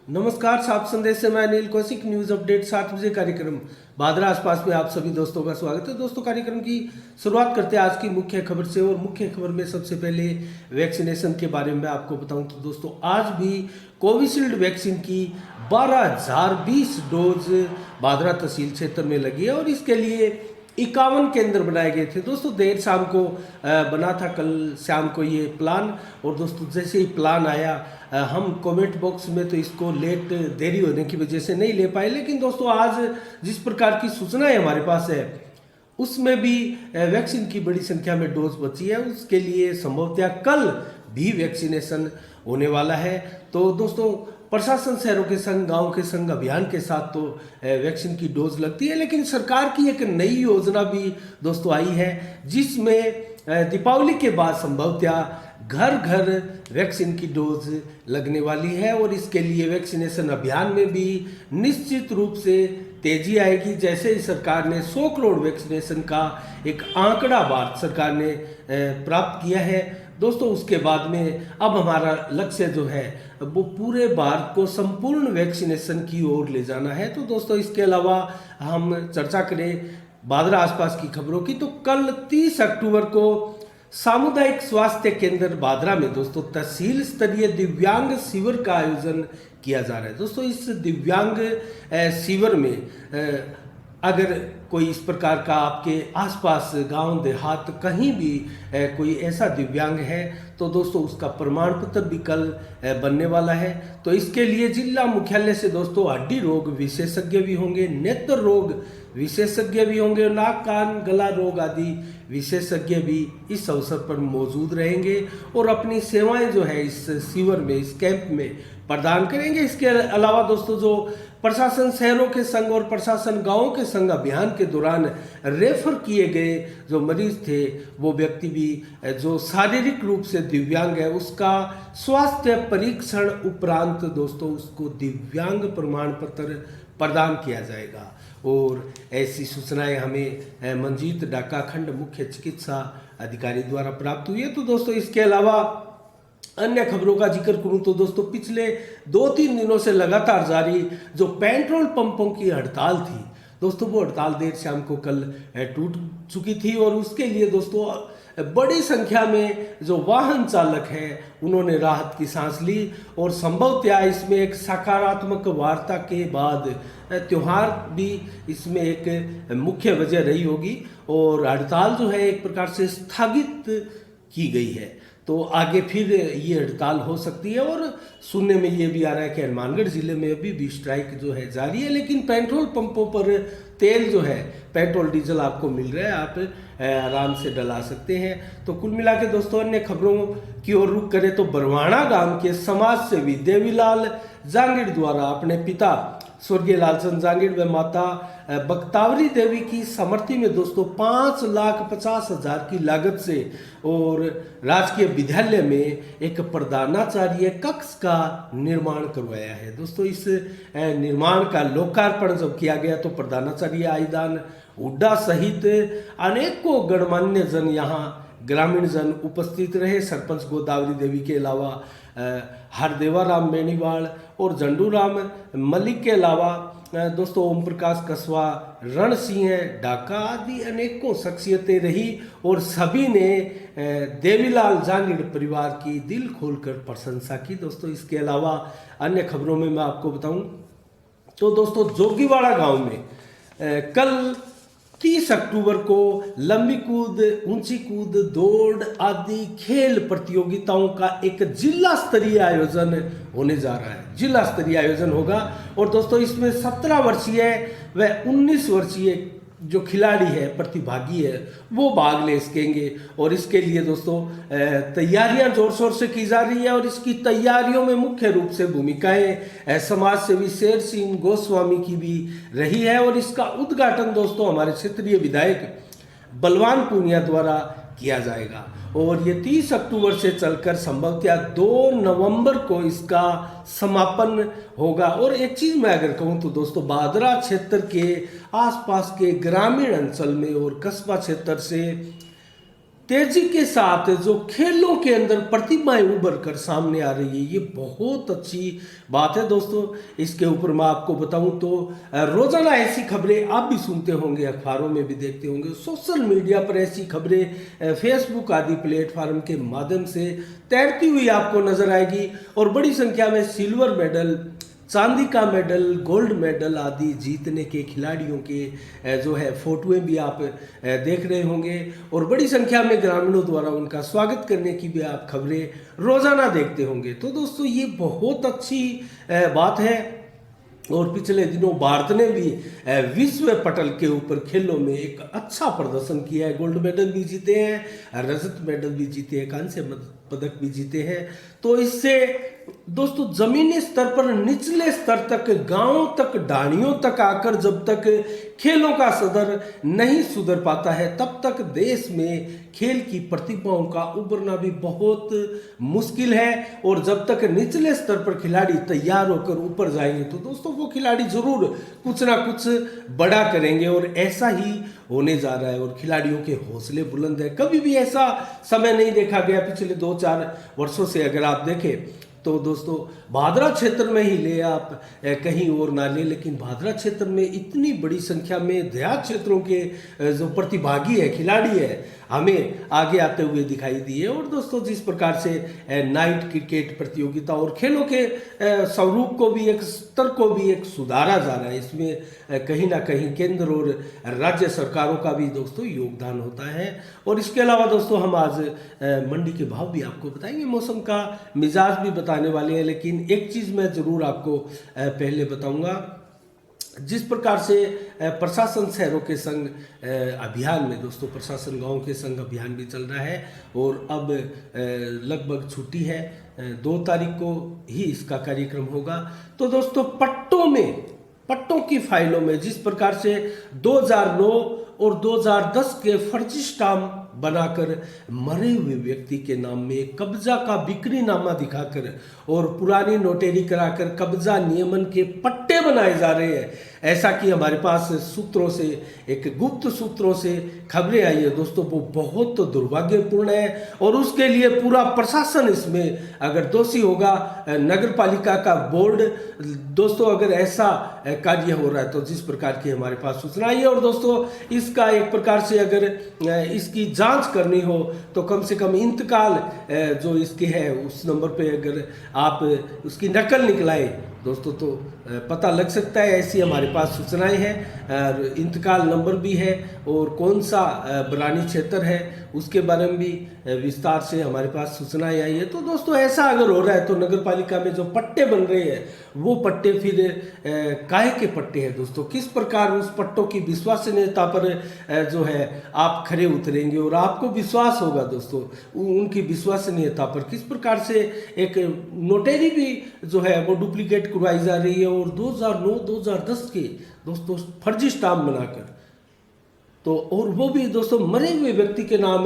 नमस्कार, साफ संदेश से मैं अनिल कौशिक। न्यूज अपडेट 7 बजे कार्यक्रम भादरा आसपास में आप सभी दोस्तों का स्वागत है। दोस्तों, कार्यक्रम की शुरुआत करते हैं आज की मुख्य खबर से। और मुख्य खबर में सबसे पहले वैक्सीनेशन के बारे में आपको बताऊं तो दोस्तों, आज भी कोविशील्ड वैक्सीन की 12,020 डोज भादरा तहसील क्षेत्र में लगी है और इसके लिए 51 केंद्र बनाए गए थे। दोस्तों, देर शाम को बना था, कल शाम को ये प्लान। और दोस्तों, जैसे ही प्लान आया, हम कमेंट बॉक्स में तो इसको देरी होने की वजह से नहीं ले पाए, लेकिन दोस्तों आज जिस प्रकार की सूचनाएं हमारे पास है उसमें भी वैक्सीन की बड़ी संख्या में डोज बची है। उसके लिए संभवतः कल भी वैक्सीनेशन होने वाला है। तो दोस्तों, प्रशासन शहरों के संग, गांव के संग अभियान के साथ तो वैक्सीन की डोज लगती है, लेकिन सरकार की एक नई योजना भी दोस्तों आई है, जिसमें दीपावली के बाद संभवतः घर घर वैक्सीन की डोज लगने वाली है। और इसके लिए वैक्सीनेशन अभियान में भी निश्चित रूप से तेजी आएगी। जैसे ही सरकार ने 100 करोड़ वैक्सीनेशन का एक आंकड़ा भारत सरकार ने प्राप्त किया है दोस्तों, उसके बाद में अब हमारा लक्ष्य जो है वो पूरे भारत को संपूर्ण वैक्सीनेशन की ओर ले जाना है। तो दोस्तों, इसके अलावा हम चर्चा करें भादरा आसपास की खबरों की, तो कल 30 अक्टूबर को सामुदायिक स्वास्थ्य केंद्र भादरा में दोस्तों तहसील स्तरीय दिव्यांग शिविर का आयोजन किया जा रहा है। दोस्तों, इस दिव्यांग शिविर में अगर कोई इस प्रकार का आपके आसपास गांव देहात कहीं भी कोई ऐसा दिव्यांग है तो दोस्तों उसका प्रमाण पत्र भी कल बनने वाला है। तो इसके लिए जिला मुख्यालय से दोस्तों हड्डी रोग विशेषज्ञ भी होंगे, नेत्र रोग विशेषज्ञ भी होंगे, नाक कान गला रोग आदि विशेषज्ञ भी इस अवसर पर मौजूद रहेंगे और अपनी सेवाएं जो है इस शिविर में, इस कैंप में प्रदान करेंगे। इसके अलावा दोस्तों, जो प्रशासन शहरों के संग और प्रशासन गांवों के संग अभियान के दौरान रेफर किए गए जो मरीज थे, वो व्यक्ति भी जो शारीरिक रूप से दिव्यांग है, उसका स्वास्थ्य परीक्षण उपरांत दोस्तों उसको दिव्यांग प्रमाण पत्र प्रदान किया जाएगा। और ऐसी सूचनाएं हमें मंजीत डाका खंड मुख्य चिकित्सा अधिकारी द्वारा प्राप्त हुई है। तो दोस्तों, इसके अलावा अन्य खबरों का जिक्र करूं तो दोस्तों, पिछले 2-3 दिनों से लगातार जारी जो पेट्रोल पंपों की हड़ताल थी दोस्तों, वो हड़ताल देर शाम को कल टूट चुकी थी। और उसके लिए दोस्तों बड़ी संख्या में जो वाहन चालक हैं उन्होंने राहत की सांस ली। और संभवतः इसमें एक सकारात्मक वार्ता के बाद त्योहार भी इसमें एक मुख्य वजह रही होगी और हड़ताल जो है एक प्रकार से स्थगित की गई है। तो आगे फिर ये हड़ताल हो सकती है। और सुनने में ये भी आ रहा है कि हनुमानगढ़ जिले में अभी भी स्ट्राइक जो है जारी है, लेकिन पेट्रोल पंपों पर तेल जो है, पेट्रोल डीजल आपको मिल रहा है, आप आराम से डला सकते हैं। तो कुल मिला के दोस्तों, अन्य खबरों की ओर रुख करें तो बरवाणा गांव के समाज सेवी देवीलाल जांगिड़ द्वारा अपने पिता स्वर्गीय लालचंद जांगिड़ व माता बख्तावरी देवी की समृद्धि में दोस्तों 5,50,000 की लागत से और राजकीय विद्यालय में एक प्रधानाचार्य कक्ष का निर्माण करवाया है। दोस्तों, इस निर्माण का लोकार्पण जब किया गया तो प्रधानाचार्य आईदान हुड्डा सहित अनेकों गणमान्य जन यहाँ ग्रामीण जन उपस्थित रहे। सरपंच गोदावरी देवी के अलावा हरदेवा राम बेनीवाल और झंडू राम मलिक के अलावा दोस्तों ओम प्रकाश कसवा, रण सिंह डाका आदि अनेकों शख्सियतें रही और सभी ने देवीलाल जांगिड़ परिवार की दिल खोलकर प्रशंसा की। दोस्तों, इसके अलावा अन्य खबरों में मैं आपको बताऊं तो दोस्तों, जोगीवाड़ा गांव में कल 30 अक्टूबर को लंबी कूद, ऊंची कूद, दौड़ आदि खेल प्रतियोगिताओं का एक जिला स्तरीय आयोजन होने जा रहा है। जिला स्तरीय आयोजन होगा और दोस्तों इसमें 17 वर्षीय व 19 वर्षीय जो खिलाड़ी है, प्रतिभागी है, वो भाग ले सकेंगे। और इसके लिए दोस्तों तैयारियां जोर शोर से की जा रही है और इसकी तैयारियों में मुख्य रूप से भूमिकाएं समाज सेवी शेर सिंह गोस्वामी की भी रही है। और इसका उद्घाटन दोस्तों हमारे क्षेत्रीय विधायक बलवान पूनिया द्वारा किया जाएगा। और ये 30 अक्टूबर से चलकर संभवतः 2 नवंबर को इसका समापन होगा। और एक चीज़ मैं अगर कहूँ तो दोस्तों, भादरा क्षेत्र के आसपास के ग्रामीण अंचल में और कस्बा क्षेत्र से तेजी के साथ जो खेलों के अंदर प्रतिमाएं उभर कर सामने आ रही है, ये बहुत अच्छी बात है दोस्तों। इसके ऊपर मैं आपको बताऊं तो रोजाना ऐसी खबरें आप भी सुनते होंगे, अखबारों में भी देखते होंगे, सोशल मीडिया पर ऐसी खबरें फेसबुक आदि प्लेटफॉर्म के माध्यम से तैरती हुई आपको नजर आएगी। और बड़ी संख्या में सिल्वर मेडल, चांदी का मेडल, गोल्ड मेडल आदि जीतने के खिलाड़ियों के जो है फोटोएं भी आप देख रहे होंगे। और बड़ी संख्या में ग्रामीणों द्वारा उनका स्वागत करने की भी आप खबरें रोजाना देखते होंगे। तो दोस्तों ये बहुत अच्छी बात है। और पिछले दिनों भारत ने भी विश्व पटल के ऊपर खेलों में एक अच्छा प्रदर्शन किया है। गोल्ड मेडल भी जीते हैं, रजत मेडल भी जीते हैं, कांस्य पदक भी जीते हैं। तो इससे दोस्तों जमीनी स्तर पर निचले स्तर तक, गांवों तक, ढाणियों तक आकर जब तक खेलों का सदर नहीं सुधर पाता है, तब तक देश में खेल की प्रतिभाओं का उभरना भी बहुत मुश्किल है। और जब तक निचले स्तर पर खिलाड़ी तैयार होकर ऊपर जाएंगे तो दोस्तों वो खिलाड़ी जरूर कुछ ना कुछ बड़ा करेंगे। और ऐसा ही होने जा रहा है और खिलाड़ियों के हौसले बुलंद है। कभी भी ऐसा समय नहीं देखा गया पिछले 2-4 वर्षों से। अगर आप देखें तो दोस्तों भादरा क्षेत्र में ही ले आप, कहीं और ना ले, लेकिन भादरा क्षेत्र में इतनी बड़ी संख्या में देहात क्षेत्रों के जो प्रतिभागी है, खिलाड़ी है, हमें आगे आते हुए दिखाई दिए। और दोस्तों जिस प्रकार से नाइट क्रिकेट प्रतियोगिता और खेलों के स्वरूप को भी, एक स्तर को भी एक सुधारा जा रहा है, इसमें कहीं ना कहीं केंद्र और राज्य सरकारों का भी दोस्तों योगदान होता है। और इसके अलावा दोस्तों हम आज मंडी के भाव भी आपको बताएंगे, मौसम का मिजाज भी बताने वाले हैं। लेकिन एक चीज़ मैं ज़रूर आपको पहले बताऊंगा, जिस प्रकार से प्रशासन शहरों के संग अभियान में दोस्तों, प्रशासन गांव के संग अभियान भी चल रहा है। और अब लगभग छुट्टी है, 2 तारीख को ही इसका कार्यक्रम होगा। तो दोस्तों पट्टों की फाइलों में जिस प्रकार से 2009 और 2010 के फर्जी स्टाम्प बनाकर मरे हुए व्यक्ति के नाम में कब्जा का बिक्रीनामा दिखाकर और पुरानी नोटेरी कराकर कब्जा नियमन के पट्टे बनाए जा रहे हैं, ऐसा कि हमारे पास सूत्रों से, एक गुप्त सूत्रों से खबरें आई है दोस्तों, वो बहुत दुर्भाग्यपूर्ण है। और उसके लिए पूरा प्रशासन इसमें अगर दोषी होगा, नगर पालिका का बोर्ड दोस्तों, अगर ऐसा कार्य हो रहा है तो जिस प्रकार की हमारे पास सूचना आई है। और दोस्तों इसका एक प्रकार से अगर इसकी जांच करनी हो तो कम से कम इंतकाल जो इसके है उस नंबर पे अगर आप उसकी नकल निकलाएं दोस्तों तो पता लग सकता है। ऐसी हमारे पास सूचनाएं हैं, इंतकाल नंबर भी है और कौन सा बरानी क्षेत्र है उसके बारे में भी विस्तार से हमारे पास सूचनाएं आई है। तो दोस्तों ऐसा अगर हो रहा है तो नगर पालिका में जो पट्टे बन रहे हैं वो पट्टे फिर काहे के पट्टे हैं दोस्तों, किस प्रकार उस पट्टों की विश्वसनीयता पर जो है आप खरे उतरेंगे और आपको विश्वास होगा दोस्तों उनकी विश्वसनीयता पर। किस प्रकार से एक नोटेरी भी जो है वो डुप्लीकेट करवाई जा रही है और 2009-2010 के दोस्तों फर्जी स्टाम्प बनाकर, तो और वो भी दोस्तों मरे हुए व्यक्ति के नाम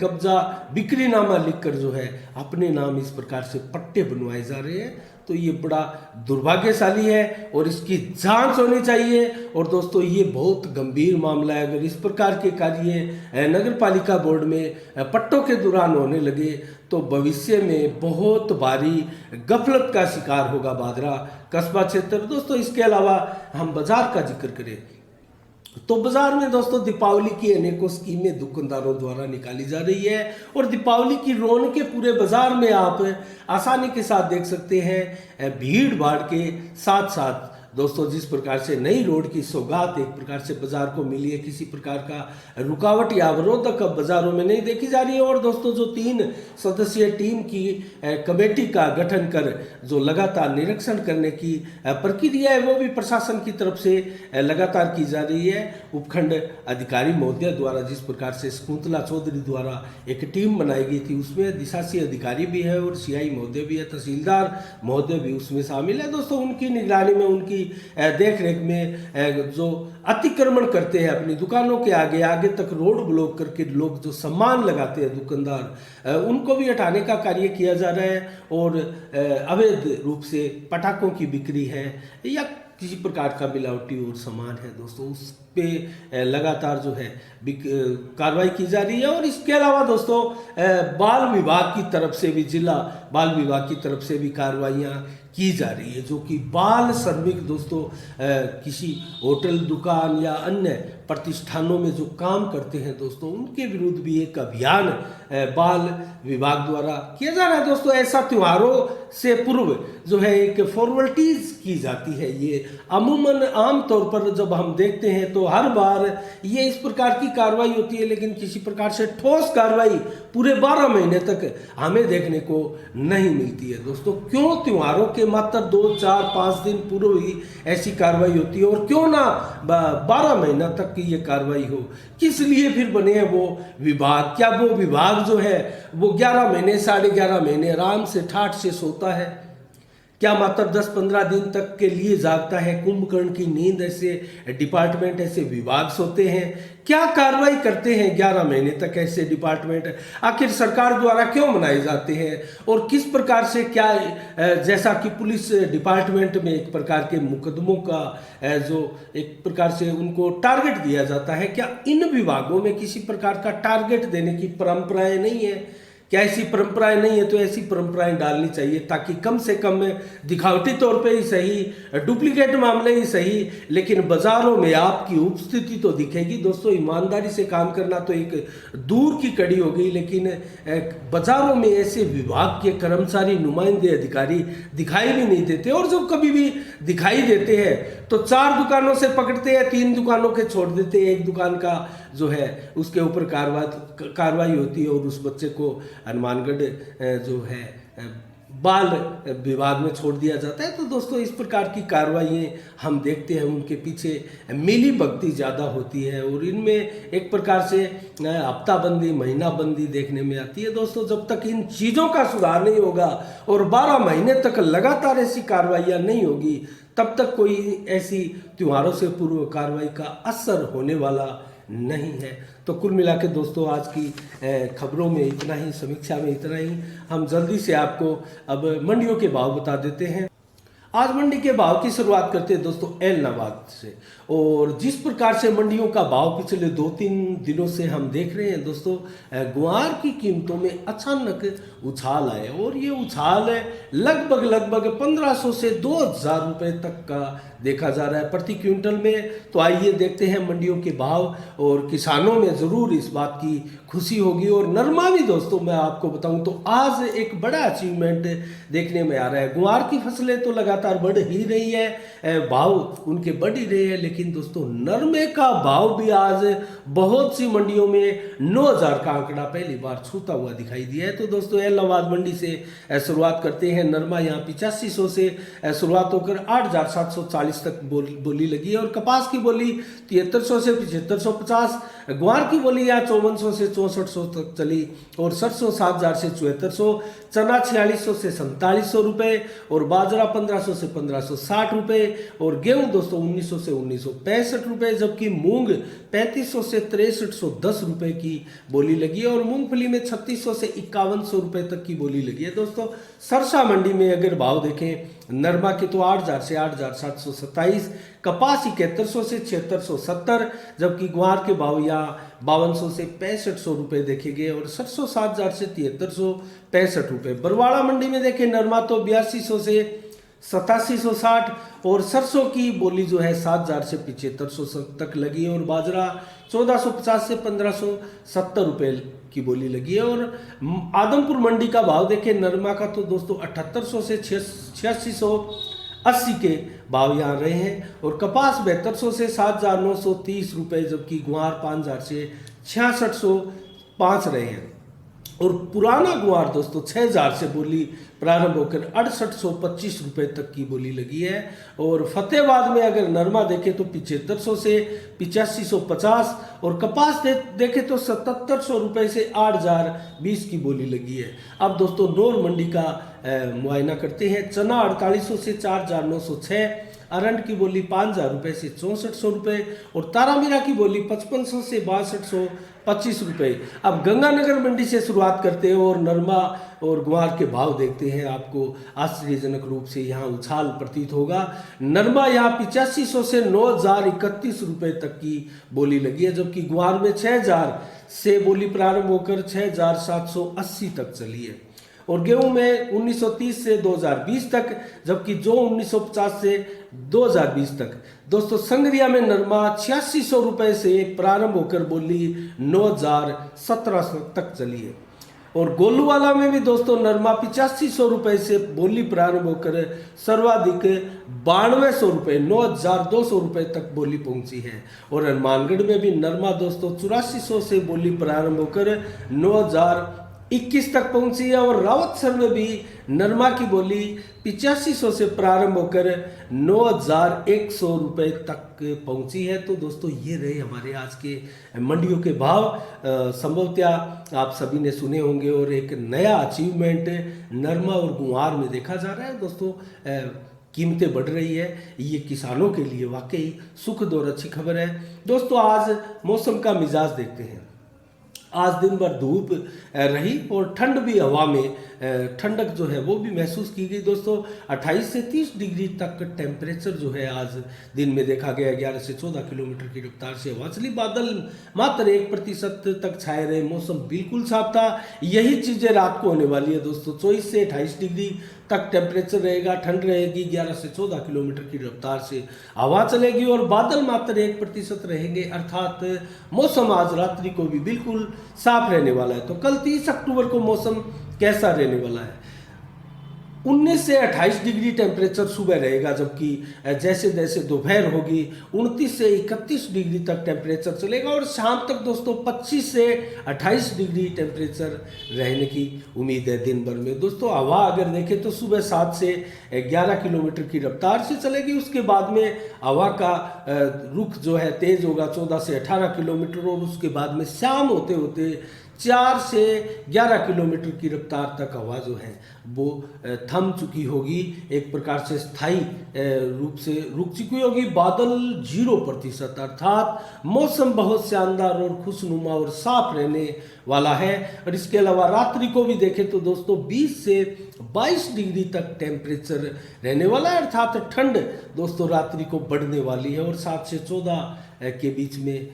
कब्जा बिक्रीनामा लिखकर जो है अपने नाम इस प्रकार से पट्टे बनवाए जा रहे हैं। तो ये बड़ा दुर्भाग्यशाली है और इसकी जांच होनी चाहिए। और दोस्तों ये बहुत गंभीर मामला है। अगर इस प्रकार के कार्य नगर पालिका बोर्ड में पट्टों के दौरान होने लगे तो भविष्य में बहुत भारी गफलत का शिकार होगा भादरा कस्बा क्षेत्र। दोस्तों इसके अलावा हम बाजार का जिक्र करें तो बाजार में दोस्तों दीपावली की अनेकों स्कीमें दुकानदारों द्वारा निकाली जा रही है और दीपावली की रौनकें पूरे बाजार में आप आसानी के साथ देख सकते हैं। भीड़ भाड़ के साथ साथ दोस्तों जिस प्रकार से नई रोड की सौगात एक प्रकार से बाजार को मिली है, किसी प्रकार का रुकावट या अवरोधक अब बाजारों में नहीं देखी जा रही है। और दोस्तों जो 3 सदस्यीय टीम की कमेटी का गठन कर जो लगातार निरीक्षण करने की प्रक्रिया है वो भी प्रशासन की तरफ से लगातार की जा रही है। उपखंड अधिकारी महोदय द्वारा जिस प्रकार से शकुंतला चौधरी द्वारा एक टीम बनाई गई थी उसमें दिशासी अधिकारी भी है और सीआई महोदय भी है, तहसीलदार महोदय भी उसमें शामिल है। दोस्तों उनकी निगरानी में, उनकी देख रेख में जो अतिक्रमण करते हैं अपनी दुकानों के आगे आगे तक रोड ब्लॉक करके लोग जो सामान लगाते हैं दुकानदार, उनको भी हटाने का कार्य किया जा रहा है। और अवैध रूप से पटाखों की बिक्री है या किसी प्रकार का मिलावटी और सामान है दोस्तों, उस पे लगातार जो है कार्रवाई की जा रही है। और इसके अलावा दोस्तों बाल विभाग की तरफ से भी, जिला बाल विभाग की तरफ से भी कार्रवाइयाँ की जा रही है, जो कि बाल श्रमिक दोस्तों किसी होटल, दुकान या अन्य प्रतिष्ठानों में जो काम करते हैं दोस्तों, उनके विरुद्ध भी एक अभियान बाल विभाग द्वारा किया जा रहा है दोस्तों। ऐसा त्योहारों से पूर्व जो है एक फॉर्मेलिटीज की जाती है। ये अमूमन आम तौर पर जब हम देखते हैं तो हर बार ये इस प्रकार की कार्रवाई होती है, लेकिन किसी प्रकार से ठोस कार्रवाई पूरे 12 महीने तक हमें देखने को नहीं मिलती है दोस्तों। क्यों त्योहारों के मात्र 2, 4, 5 दिन पूर्व ही ऐसी कार्रवाई होती है, और क्यों ना 12 महीना तक की ये कार्रवाई हो? किस लिए फिर बने हैं वो विभाग? क्या वो विभाग जो है वो 11 महीने, 11.5 महीने आराम से ठाठ से सोता है? क्या मात्र 10-15 दिन तक के लिए जागता है? कुंभकर्ण की नींद ऐसे डिपार्टमेंट, ऐसे विभाग सोते हैं? क्या कार्रवाई करते हैं 11 महीने तक ऐसे डिपार्टमेंट? आखिर सरकार द्वारा क्यों मनाए जाते हैं? और किस प्रकार से, क्या जैसा कि पुलिस डिपार्टमेंट में एक प्रकार के मुकदमों का जो एक प्रकार से उनको टारगेट दिया जाता है, क्या इन विभागों में किसी प्रकार का टारगेट देने की परंपराएं नहीं है? क्या ऐसी परंपराएं नहीं है? तो ऐसी परंपराएं डालनी चाहिए, ताकि कम से कम दिखावटी तौर पे ही सही, डुप्लीकेट मामले ही सही, लेकिन बाजारों में आपकी उपस्थिति तो दिखेगी दोस्तों। ईमानदारी से काम करना तो एक दूर की कड़ी हो गई, लेकिन बाजारों में ऐसे विभाग के कर्मचारी, नुमाइंदे, अधिकारी दिखाई भी नहीं देते। और जब कभी भी दिखाई देते हैं तो 4 दुकानों से पकड़ते हैं, 3 दुकानों के छोड़ देते हैं, एक दुकान का जो है उसके ऊपर कार्रवाई होती है, और उस बच्चे को हनुमानगढ़ जो है बाल विभाग में छोड़ दिया जाता है। तो दोस्तों इस प्रकार की कार्रवाइयाँ हम देखते हैं, उनके पीछे मिली भगती ज़्यादा होती है, और इनमें एक प्रकार से हफ्ताबंदी, महीनाबंदी देखने में आती है दोस्तों। जब तक इन चीज़ों का सुधार नहीं होगा और 12 महीने तक लगातार ऐसी कार्रवाइयाँ नहीं होगी, तब तक कोई ऐसी त्योहारों से पूर्व कार्रवाई का असर होने वाला नहीं है। तो कुल मिला के दोस्तों आज की खबरों में इतना ही, समीक्षा में इतना ही। हम जल्दी से आपको अब मंडियों के भाव बता देते हैं। आज मंडी के भाव की शुरुआत करते हैं दोस्तों ऐलनाबाद से। और जिस प्रकार से मंडियों का भाव पिछले 2-3 दिनों से हम देख रहे हैं दोस्तों, ग्वार की कीमतों में अचानक उछाल आए, और ये उछाल लगभग 1500 से 2000 रुपये तक का देखा जा रहा है प्रति क्विंटल में। तो आइए देखते हैं मंडियों के भाव, और किसानों में ज़रूर इस बात की खुशी होगी। और नरमा भी दोस्तों मैं आपको बताऊं तो आज एक बड़ा अचीवमेंट देखने में आ रहा है। ग्वार की फसलें तो लगातार बढ़ ही रही है, भाव उनके बढ़ ही रहे हैं, लेकिन दोस्तों नरमे का भाव भी आज बहुत सी मंडियों में 9000 का आंकड़ा पहली बार छूता हुआ दिखाई दिया है। तो दोस्तों ऐलनाबाद मंडी से शुरुआत करते हैं। नरमा यहाँ 8500 से शुरुआत होकर 8740 तक बोली लगी है, और कपास की बोली 7300 से 7550, ग्वार की बोली यहाँ 5400 से 6400 तक चली, और सरसों 7000 से 7400, चना 4600 से 4700 रुपये, और बाजरा 1500 से 1560 रुपये, और गेहूं दोस्तों 1900 से 1965 रुपये, जबकि मूंग 3500 से 6310 रुपये की बोली लगी है, और मूंगफली में 3600 से 5100 रुपये तक की बोली लगी है दोस्तों। सरसा मंडी में अगर भाव देखें नरमा के तो 8000 से 8727, कपास 7100 से 7670, जबकि ग्वार के भाव यहाँ 5200 से 6500 रुपये देखे गए, और सरसों 7000 से 7365 रुपये। बरवाड़ा मंडी में देखें नरमा तो 8200 से 8760, और सरसों की बोली जो है 7000 से 7500 तक लगी है, और बाजरा 1450 से 1570 रुपये की बोली लगी है। और आदमपुर मंडी का भाव देखें नरमा का तो दोस्तों 7800 से 8680 के भाव यहाँ रहे हैं, और कपास 7200 से 7930 रुपये, जबकि ग्वार 5000 से 6605 रहे हैं। और पुराना ग्वार दोस्तों 6000 से बोली प्रारंभ होकर 6825 रुपये तक की बोली लगी है। और फतेहाबाद में अगर नरमा देखें तो 7500 से 8550, और कपास देखें तो 7700 रुपये से 8020 की बोली लगी है। अब दोस्तों नौर मंडी का मुआयना करते हैं। चना 4800 से 4906, अरंड की बोली 5000 रुपये से 6400 रुपये, और तारामीरा की बोली 5500 से 25 रुपये। अब गंगानगर मंडी से शुरुआत करते हैं और नरमा और ग्वार के भाव देखते हैं। आपको आश्चर्यजनक रूप से यहाँ उछाल प्रतीत होगा। नरमा यहाँ 8500 से 9031 रुपये तक की बोली लगी है, जबकि ग्वार में 6000 से बोली प्रारंभ होकर 6780 तक चली है। और गेहूं में 1930 से 2020 तक, जबकि जौ 1950 से 2020 तक। दोस्तों संगरिया में नरमा 8600 रुपये से प्रारंभ होकर बोली 9700 तक चली है। और गोलूवाला में भी दोस्तों नरमा 8500 रुपये से बोली प्रारंभ होकर सर्वाधिक 9200 रुपये 9200 रुपये तक बोली पहुंची है। और हनुमानगढ़ में भी नरमा दोस्तों 8400 से बोली प्रारंभ होकर 9021 तक पहुंची है। और रावतसर में भी नरमा की बोली 8500 से प्रारंभ होकर 9100 रुपये तक पहुंची है। तो दोस्तों ये रहे हमारे आज के मंडियों के भाव। संभवतः आप सभी ने सुने होंगे और एक नया अचीवमेंट नरमा और गुआर में देखा जा रहा है। दोस्तों कीमतें बढ़ रही है, ये किसानों के लिए वाकई सुखद और अच्छी खबर है। दोस्तों आज मौसम का मिजाज देखते हैं। आज दिन भर धूप रही और ठंड भी, हवा में ठंडक जो है वो भी महसूस की गई। दोस्तों 28 से 30 डिग्री तक टेम्परेचर जो है आज दिन में देखा गया। 11 से 14 किलोमीटर की रफ्तार से हवा चली। बादल मात्र 1% तक छाए रहे। मौसम बिल्कुल साफ था। यही चीज़ें रात को होने वाली है दोस्तों। 24 से 28 डिग्री तक टेम्परेचर रहेगा। ठंड रहेगी। 11 से 14 किलोमीटर की रफ्तार से हवा चलेगी और बादल मात्र 1% रहेंगे। अर्थात मौसम आज रात्रि को भी बिल्कुल साफ रहने वाला है। तो कल 30 अक्टूबर को मौसम कैसा रहने वाला है? 19 से 28 डिग्री टेम्परेचर सुबह रहेगा, जबकि जैसे जैसे दोपहर होगी 29 से 31 डिग्री तक टेम्परेचर चलेगा। और शाम तक दोस्तों 25 से 28 डिग्री टेम्परेचर रहने की उम्मीद है दिन भर में। दोस्तों हवा अगर देखें तो सुबह 7 से 11 किलोमीटर की रफ्तार से चलेगी। उसके बाद में हवा का रुख जो है तेज होगा 14 से 18 किलोमीटर। और उसके बाद में शाम होते होते 4 से 11 किलोमीटर की रफ्तार तक हवा जो है वो थम चुकी होगी। एक प्रकार से स्थायी रूप से रुक चुकी होगी। बादल 0%, अर्थात मौसम बहुत शानदार और खुशनुमा और साफ रहने वाला है। और इसके अलावा रात्रि को भी देखें तो दोस्तों 20 से 22 डिग्री तक टेम्परेचर रहने वाला है। अर्थात ठंड दोस्तों रात्रि को बढ़ने वाली है और 7 से 14 के बीच में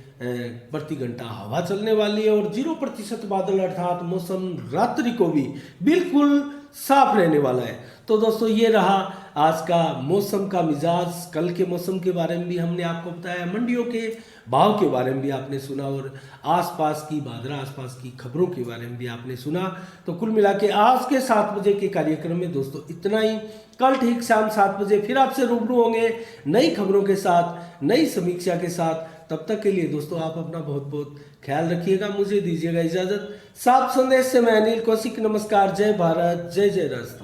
प्रति घंटा हवा चलने वाली है। और 0% बादल, अर्थात मौसम रात्रि को भी बिल्कुल साफ रहने वाला है। तो दोस्तों ये रहा आज का मौसम का मिजाज। कल के मौसम के बारे में भी हमने आपको बताया, मंडियों के भाव के बारे में भी आपने सुना और आसपास की भादरा आसपास की खबरों के बारे में भी आपने सुना। तो कुल मिला के आज के 7 बजे के कार्यक्रम में दोस्तों इतना ही। कल ठीक शाम 7 बजे फिर आपसे रूबरू होंगे नई खबरों के साथ, नई समीक्षा के साथ। तब तक के लिए दोस्तों आप अपना बहुत बहुत ख्याल रखिएगा। मुझे दीजिएगा इजाजत। साफ संदेश से मैं अनिल कौशिक। नमस्कार। जय भारत, जय जय राजस्थान।